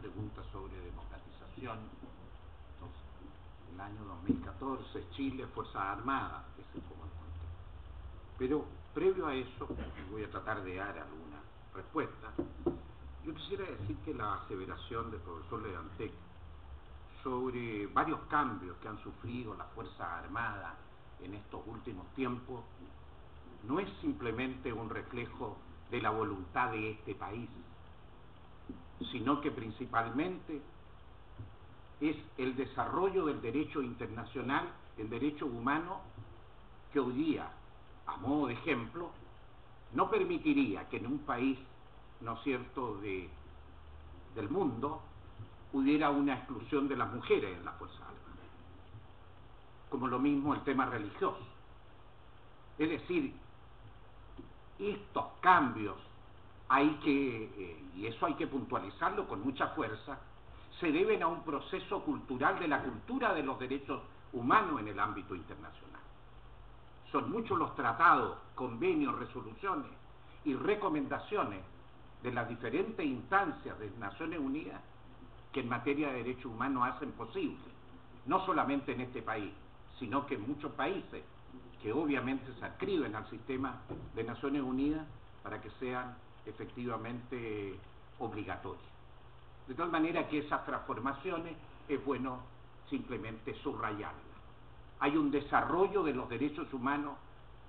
pregunta sobre democratización. Entonces, el año 2014, Chile, Fuerzas Armadas, ese es como el contexto. Pero previo a eso, voy a tratar de dar alguna respuesta. Yo quisiera decir que la aseveración del profesor Ledantec sobre varios cambios que han sufrido las Fuerzas Armadas en estos últimos tiempos no es simplemente un reflejo de la voluntad de este país, sino que principalmente es el desarrollo del derecho internacional, el derecho humano, que hoy día, a modo de ejemplo, no permitiría que en un país, ¿no es cierto?, del mundo, hubiera una exclusión de las mujeres en las Fuerzas Armadas. Como lo mismo el tema religioso. Es decir, estos cambios y eso hay que puntualizarlo con mucha fuerza, se deben a un proceso cultural de la cultura de los derechos humanos en el ámbito internacional. Son muchos los tratados, convenios, resoluciones y recomendaciones de las diferentes instancias de Naciones Unidas que en materia de derechos humanos hacen posible, no solamente en este país, sino que en muchos países que obviamente se adscriben al sistema de Naciones Unidas para que sean efectivamente obligatorios. De tal manera que esas transformaciones es bueno simplemente subrayarlas. Hay un desarrollo de los derechos humanos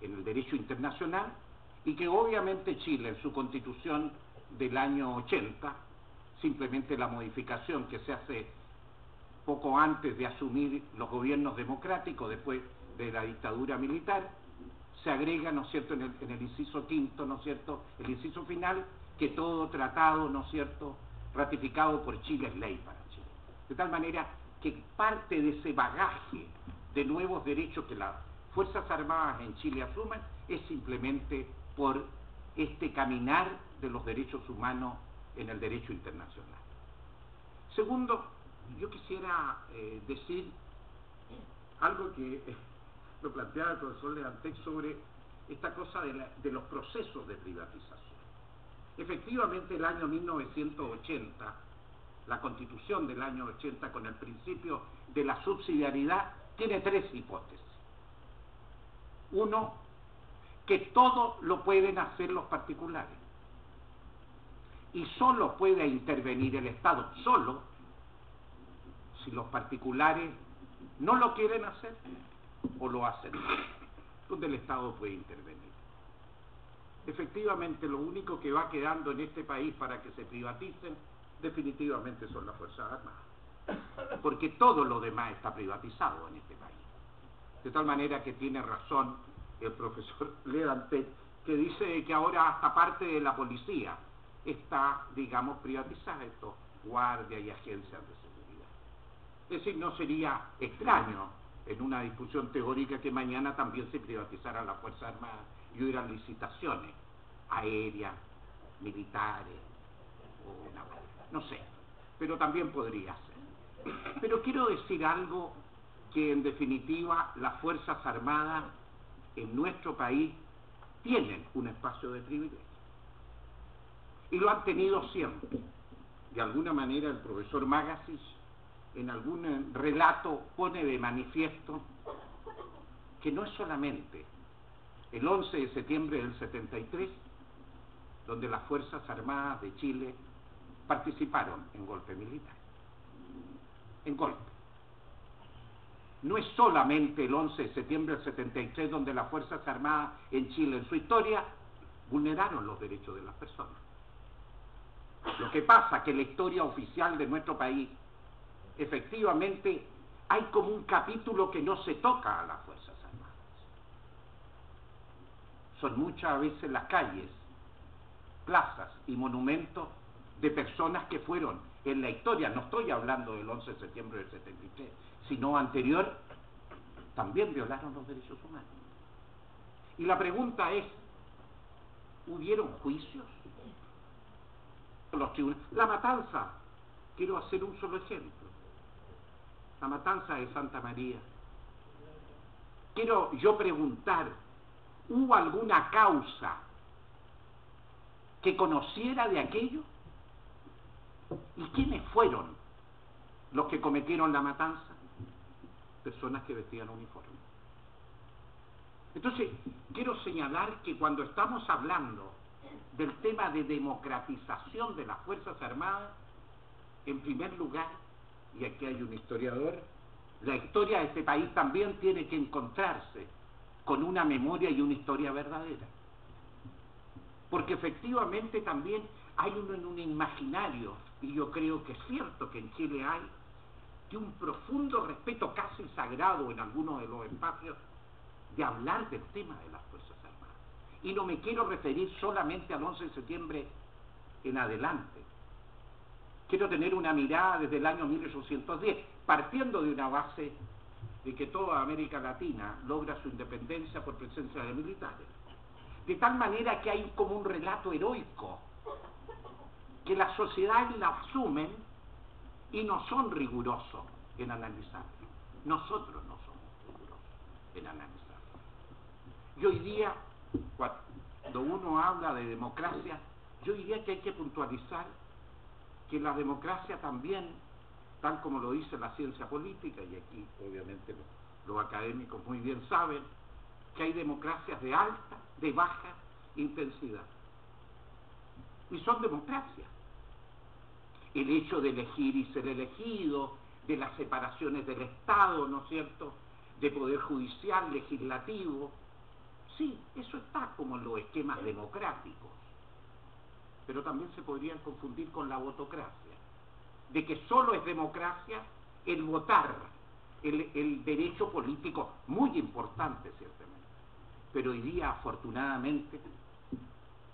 en el derecho internacional y que obviamente Chile en su constitución del año 80, simplemente la modificación que se hace poco antes de asumir los gobiernos democráticos después de la dictadura militar, se agrega, ¿no es cierto?, en el inciso quinto, ¿no es cierto?, el inciso final, que todo tratado, ¿no es cierto?, ratificado por Chile es ley para Chile. De tal manera que parte de ese bagaje de nuevos derechos que las Fuerzas Armadas en Chile asumen es simplemente por este caminar de los derechos humanos en el derecho internacional. Segundo, yo quisiera decir algo que lo planteaba el profesor Ledantec sobre esta cosa de los procesos de privatización. Efectivamente, el año 1980, la Constitución del año 80 con el principio de la subsidiariedad, tiene tres hipótesis. Uno, que todo lo pueden hacer los particulares y solo puede intervenir el Estado, solo si los particulares no lo quieren hacer o lo hacen, donde el Estado puede intervenir. Efectivamente, lo único que va quedando en este país para que se privaticen definitivamente son las Fuerzas Armadas, porque todo lo demás está privatizado en este país. De tal manera que tiene razón el profesor Ledantec, que dice que ahora hasta parte de la policía está, digamos, privatizada, estos guardias y agencias de seguridad. Es decir, no sería extraño en una discusión teórica que mañana también se privatizaran las Fuerzas Armadas y hubieran licitaciones aéreas, militares, o no sé, pero también podría ser. Pero quiero decir algo que en definitiva las Fuerzas Armadas en nuestro país tienen un espacio de privilegio y lo han tenido siempre. De alguna manera el profesor Magasis en algún relato pone de manifiesto que no es solamente el 11 de septiembre del 73 donde las Fuerzas Armadas de Chile participaron en golpe militar, en golpe. No es solamente el 11 de septiembre del 73 donde las Fuerzas Armadas en Chile, en su historia, vulneraron los derechos de las personas. Lo que pasa es que en la historia oficial de nuestro país, efectivamente, hay como un capítulo que no se toca a las Fuerzas Armadas. Son muchas veces las calles, plazas y monumentos de personas que fueron en la historia, no estoy hablando del 11 de septiembre del 73, sino anterior, también violaron los derechos humanos. Y la pregunta es, ¿hubieron juicios? Los tribunales. La matanza, quiero hacer un solo ejemplo, la matanza de Santa María. Quiero yo preguntar, ¿hubo alguna causa que conociera de aquello? ¿Y quiénes fueron los que cometieron la matanza? Personas que vestían uniforme. Entonces, quiero señalar que cuando estamos hablando del tema de democratización de las Fuerzas Armadas, en primer lugar, y aquí hay un historiador, la historia de este país también tiene que encontrarse con una memoria y una historia verdadera. Porque efectivamente también hay un imaginario, y yo creo que es cierto que en Chile hay, de un profundo respeto casi sagrado en algunos de los espacios de hablar del tema de las Fuerzas Armadas. Y no me quiero referir solamente al 11 de septiembre en adelante. Quiero tener una mirada desde el año 1810, partiendo de una base de que toda América Latina logra su independencia por presencia de militares. De tal manera que hay como un relato heroico, que las sociedades la asumen y no son rigurosos en analizarlo. Nosotros no somos rigurosos en analizarlo. Y hoy día, cuando uno habla de democracia, yo diría que hay que puntualizar que la democracia también, tal como lo dice la ciencia política, y aquí obviamente los académicos muy bien saben, que hay democracias de alta, de baja intensidad. Y son democracias. El hecho de elegir y ser elegido, de las separaciones del Estado, ¿no es cierto?, de poder judicial, legislativo, sí, eso está como en los esquemas democráticos, pero también se podrían confundir con la votocracia, de que solo es democracia el votar, el derecho político, muy importante ciertamente, pero hoy día afortunadamente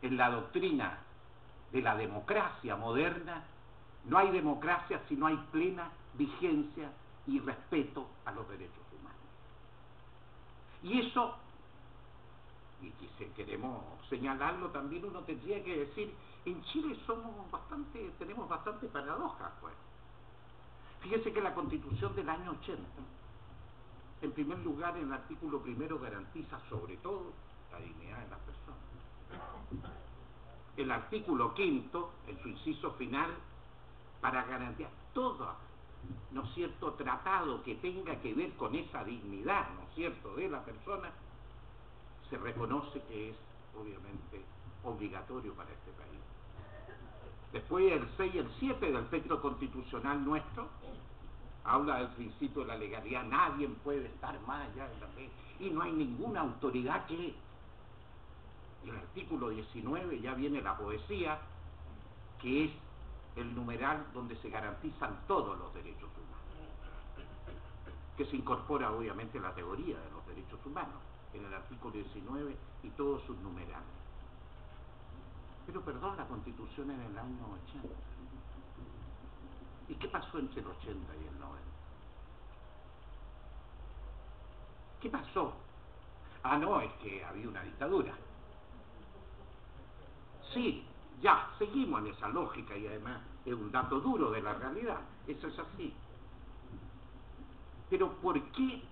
en la doctrina de la democracia moderna no hay democracia si no hay plena vigencia y respeto a los derechos humanos. Y eso, y si queremos señalarlo también, uno tendría que decir, en Chile tenemos bastante paradojas, pues. Fíjese que la Constitución del año 80, en primer lugar, en el artículo primero garantiza sobre todo la dignidad de las personas. El artículo quinto, en su inciso final, para garantizar todo, ¿no es cierto?, tratado que tenga que ver con esa dignidad, ¿no es cierto?, de la persona, se reconoce que es, obviamente, obligatorio para este país. Después el 6 y el 7 del texto constitucional nuestro, habla del principio de la legalidad, nadie puede estar más allá de la ley, y no hay ninguna autoridad que... Y el artículo 19 ya viene la poesía, que es el numeral donde se garantizan todos los derechos humanos, que se incorpora obviamente la teoría de los derechos humanos en el artículo 19 y todos sus numerales. Pero perdón, la Constitución en el año 80. ¿Y qué pasó entre el 80 y el 90? ¿Qué pasó? Ah, no, es que había una dictadura. Sí, ya, seguimos en esa lógica y además es un dato duro de la realidad, eso es así. Pero ¿por qué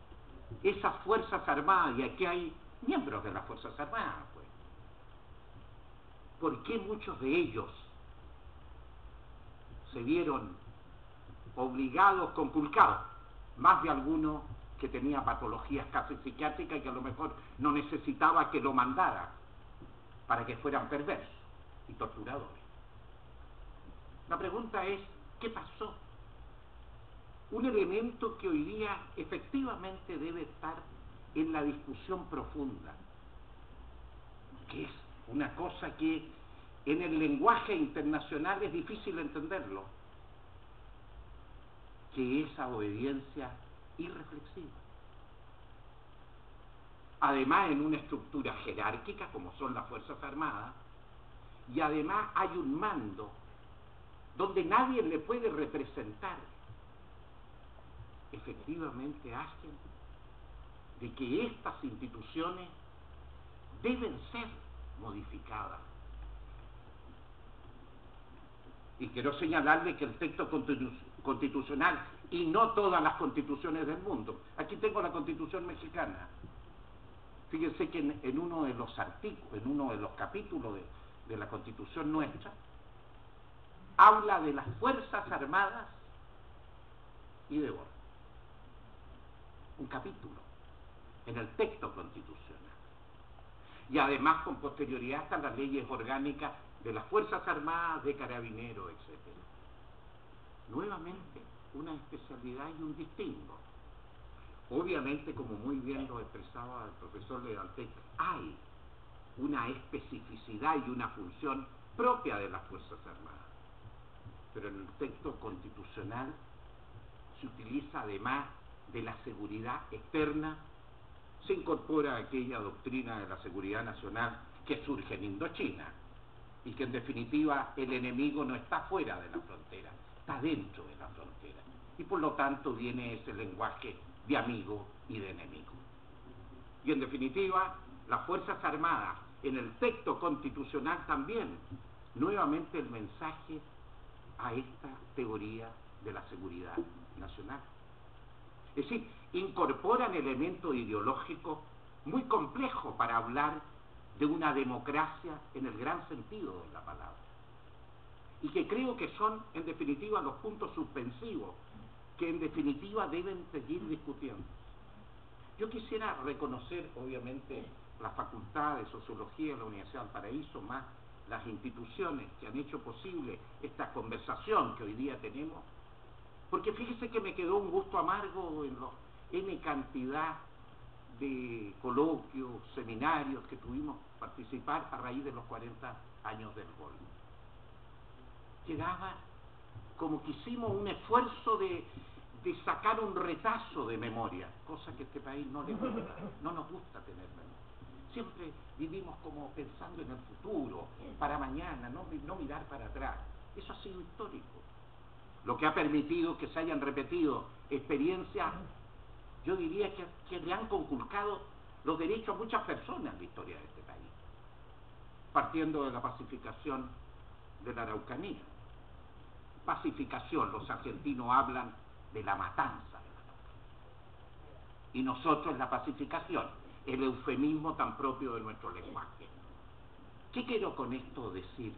esas Fuerzas Armadas, y aquí hay miembros de las Fuerzas Armadas, pues, por qué muchos de ellos se vieron obligados, conculcados, más de alguno que tenía patologías casi psiquiátricas y que a lo mejor no necesitaba que lo mandara para que fueran perversos y torturadores? La pregunta es, ¿qué pasó? Un elemento que hoy día efectivamente debe estar en la discusión profunda, que es una cosa que en el lenguaje internacional es difícil entenderlo, que es esa obediencia irreflexiva. Además en una estructura jerárquica como son las Fuerzas Armadas, y además hay un mando donde nadie le puede representar. Efectivamente hacen de que estas instituciones deben ser modificadas. Y quiero señalarle que el texto constitucional, y no todas las constituciones del mundo, aquí tengo la Constitución mexicana, fíjense que en uno de los capítulos de la Constitución nuestra, habla de las Fuerzas Armadas y de orden. Un capítulo en el texto constitucional. Y además con posterioridad están las leyes orgánicas de las Fuerzas Armadas, de Carabineros, etc. Nuevamente, una especialidad y un distingo. Obviamente, como muy bien lo expresaba el profesor Ledantec, hay una especificidad y una función propia de las Fuerzas Armadas. Pero en el texto constitucional se utiliza además de la seguridad externa, se incorpora aquella doctrina de la seguridad nacional que surge en Indochina y que en definitiva el enemigo no está fuera de la frontera, está dentro de la frontera. Y por lo tanto viene ese lenguaje de amigo y de enemigo. Y en definitiva, las Fuerzas Armadas, en el texto constitucional también, nuevamente el mensaje a esta teoría de la seguridad nacional. Es decir, incorporan elementos ideológicos muy complejos para hablar de una democracia en el gran sentido de la palabra. Y que creo que son, en definitiva, los puntos suspensivos que en definitiva deben seguir discutiendo. Yo quisiera reconocer, obviamente, la Facultad de Sociología de la Universidad del Paraíso, más las instituciones que han hecho posible esta conversación que hoy día tenemos, porque fíjese que me quedó un gusto amargo en los N cantidad de coloquios, seminarios que tuvimos participar a raíz de los 40 años del gol. Quedaba como que hicimos un esfuerzo de sacar un retazo de memoria, cosa que a este país no le gusta, no nos gusta tener memoria. Siempre vivimos como pensando en el futuro, para mañana, no mirar para atrás. Eso ha sido histórico. Lo que ha permitido que se hayan repetido experiencias, yo diría que le han conculcado los derechos a muchas personas en la historia de este país, partiendo de la pacificación de la Araucanía. Pacificación, los argentinos hablan de la matanza de la Araucanía. Y nosotros la pacificación, el eufemismo tan propio de nuestro lenguaje. ¿Qué quiero con esto decir?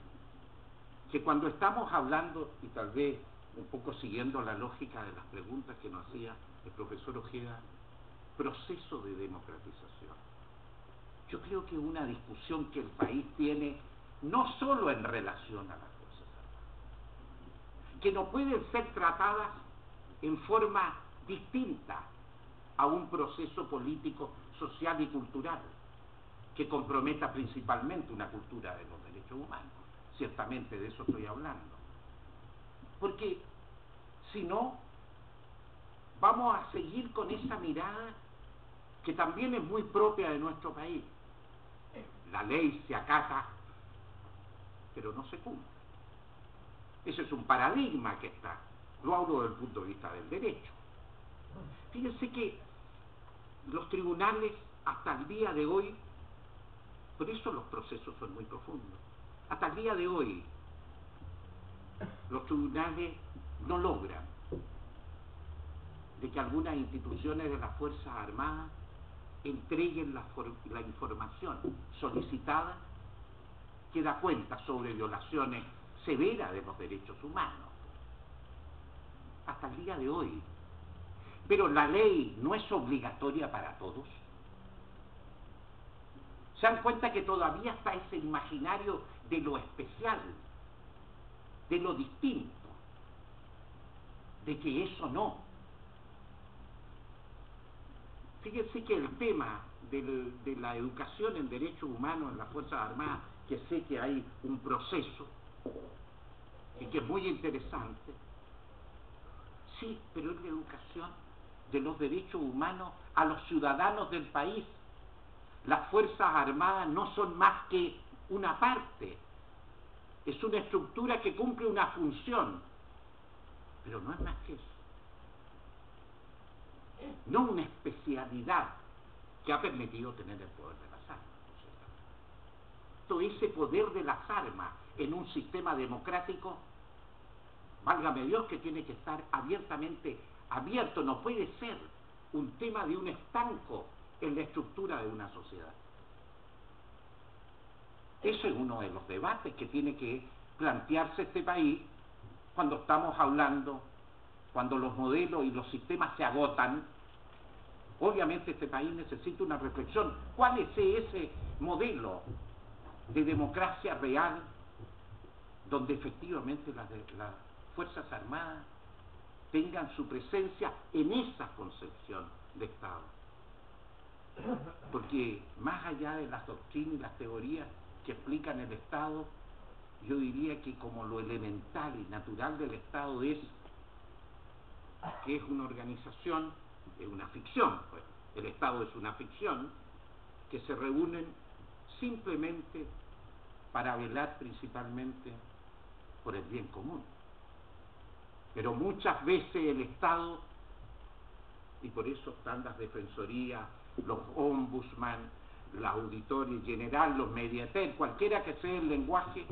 Que cuando estamos hablando, y tal vez un poco siguiendo la lógica de las preguntas que nos hacía el profesor Ojeda, proceso de democratización. Yo creo que una discusión que el país tiene no solo en relación a las Fuerzas Armadas, que no pueden ser tratadas en forma distinta a un proceso político, social y cultural que comprometa principalmente una cultura de los derechos humanos. Ciertamente de eso estoy hablando. Porque si no, vamos a seguir con esa mirada que también es muy propia de nuestro país. La ley se acata, pero no se cumple. Ese es un paradigma que está. Lo hablo desde el punto de vista del derecho. Fíjense que los tribunales hasta el día de hoy, por eso los procesos son muy profundos, hasta el día de hoy los tribunales no logran de que algunas instituciones de las Fuerzas Armadas entreguen la información solicitada que da cuenta sobre violaciones severas de los derechos humanos. Hasta el día de hoy. Pero la ley no es obligatoria para todos. Se dan cuenta que todavía está ese imaginario de lo especial, de lo distinto, de que eso no. Fíjense que el tema de la educación en derechos humanos en las Fuerzas Armadas, que sé que hay un proceso y que es muy interesante, sí, pero es la educación de los derechos humanos a los ciudadanos del país. Las Fuerzas Armadas no son más que una parte, es una estructura que cumple una función, pero no es más que eso. No una especialidad que ha permitido tener el poder de las armas. Todo ese poder de las armas en un sistema democrático, válgame Dios, que tiene que estar abiertamente abierto, no puede ser un tema de un estanco en la estructura de una sociedad. Eso es uno de los debates que tiene que plantearse este país cuando estamos hablando, cuando los modelos y los sistemas se agotan, obviamente este país necesita una reflexión. ¿Cuál es ese modelo de democracia real donde efectivamente las Fuerzas Armadas tengan su presencia en esa concepción de Estado? Porque más allá de las doctrinas y las teorías que explican el Estado, yo diría que como lo elemental y natural del Estado es que es una organización, es una ficción, pues. El Estado es una ficción, que se reúnen simplemente para velar principalmente por el bien común. Pero muchas veces el Estado, y por eso están las defensorías, los ombudsman, la auditoría general, los mediatek, cualquiera que sea el lenguaje,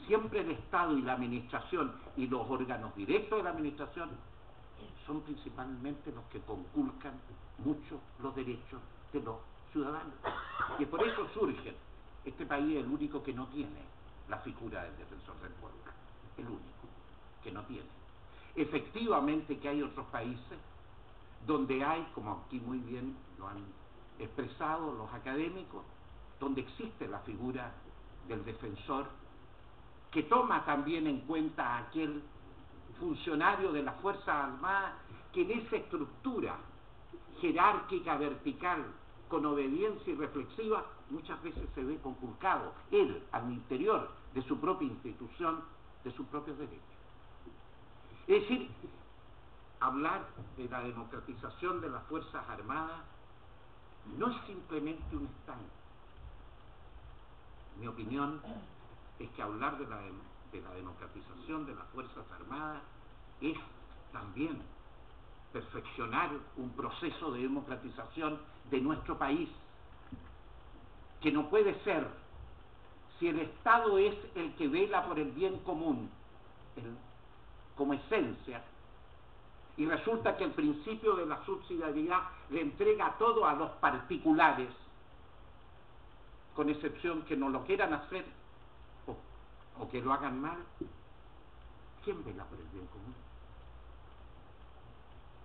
siempre el Estado y la administración y los órganos directos de la administración son principalmente los que conculcan mucho los derechos de los ciudadanos. Y por eso surgen. Este país es el único que no tiene la figura del defensor del pueblo. El único que no tiene. Efectivamente que hay otros países donde hay, como aquí muy bien lo han expresado los académicos, donde existe la figura del defensor, que toma también en cuenta a aquel funcionario de las Fuerzas Armadas que en esa estructura jerárquica vertical, con obediencia y reflexiva, muchas veces se ve conculcado, él, al interior de su propia institución, de sus propios derechos. Es decir, hablar de la democratización de las Fuerzas Armadas no es simplemente un stand. Mi opinión es que hablar de la democratización de las Fuerzas Armadas es también perfeccionar un proceso de democratización de nuestro país, que no puede ser, si el Estado es el que vela por el bien común como esencia, y resulta que el principio de la subsidiariedad le entrega todo a los particulares, con excepción que no lo quieran hacer o que lo hagan mal, ¿quién vela por el bien común?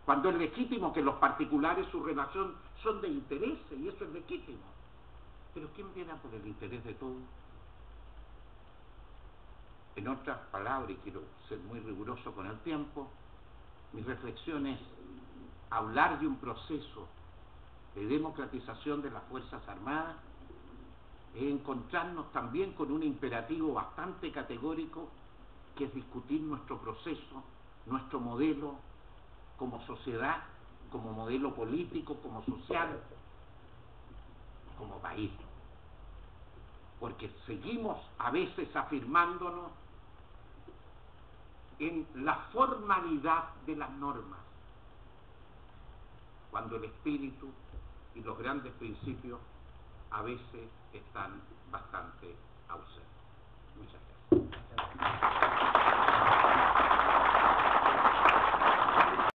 Cuando es legítimo que los particulares, su relación son de interés, y eso es legítimo. Pero ¿quién vela por el interés de todos? En otras palabras, y quiero ser muy riguroso con el tiempo, mi reflexión es hablar de un proceso de democratización de las Fuerzas Armadas, es encontrarnos también con un imperativo bastante categórico, que es discutir nuestro proceso, nuestro modelo como sociedad, como modelo político, como social, como país. Porque seguimos a veces afirmándonos en la formalidad de las normas, cuando el espíritu y los grandes principios a veces están bastante ausentes. Muchas gracias.